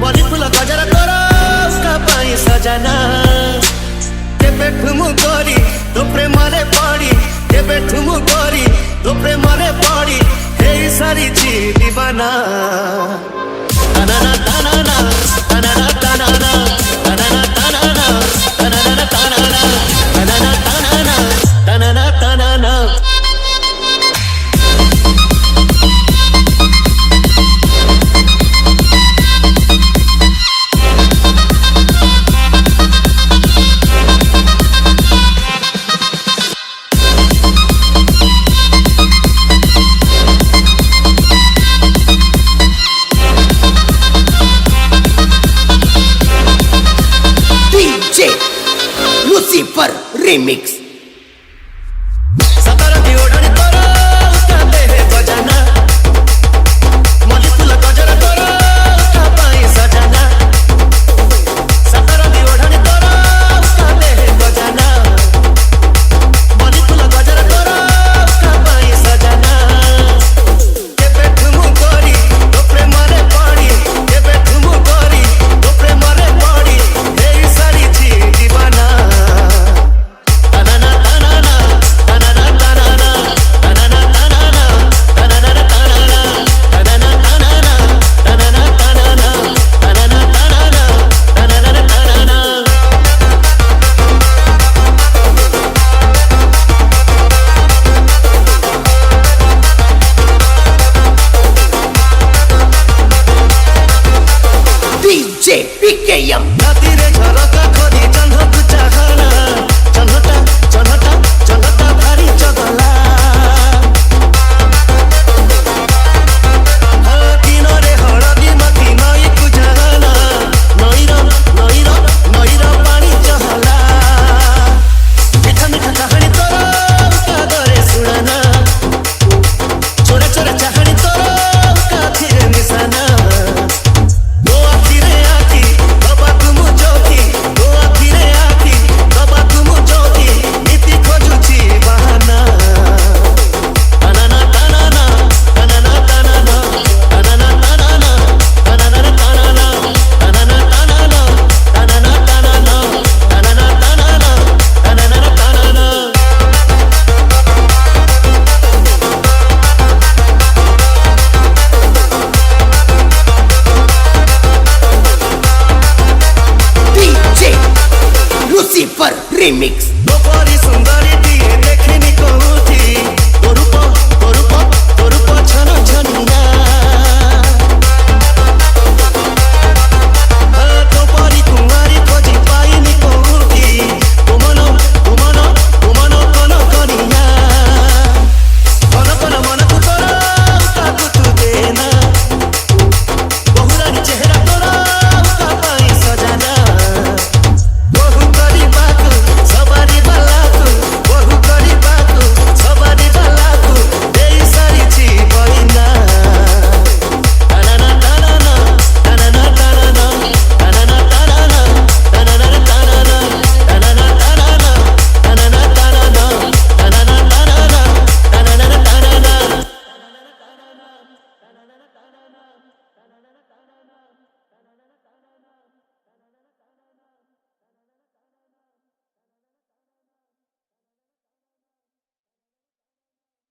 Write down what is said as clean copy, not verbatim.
मली फूल गजरा तोरा उसका पाई सजना केबे ठुमु करी तो प्रेम रे पड़ी केबे ठुमु करी तो प्रेम रे पड़ी हे सारी ची दीवाना तनाना तनाना तनाना तनाना तनाना तनाना तनाना तनाना तनाना तनाना तनाना तनाना Lucifer Remix PKM रातिरे झलका खोरी चन्हक चाहना चन्हटा चन्हटा चन्हटा भारी चगला दिनरे हळदी मती नई कुझाना नईर नईर नईर पानी चहला मिठा मिठा कहानी तोरा कागरे सुनाना चोरा चोरा चाहनी तोरा काथिरे मिसाना Lucifer Remix सुंदर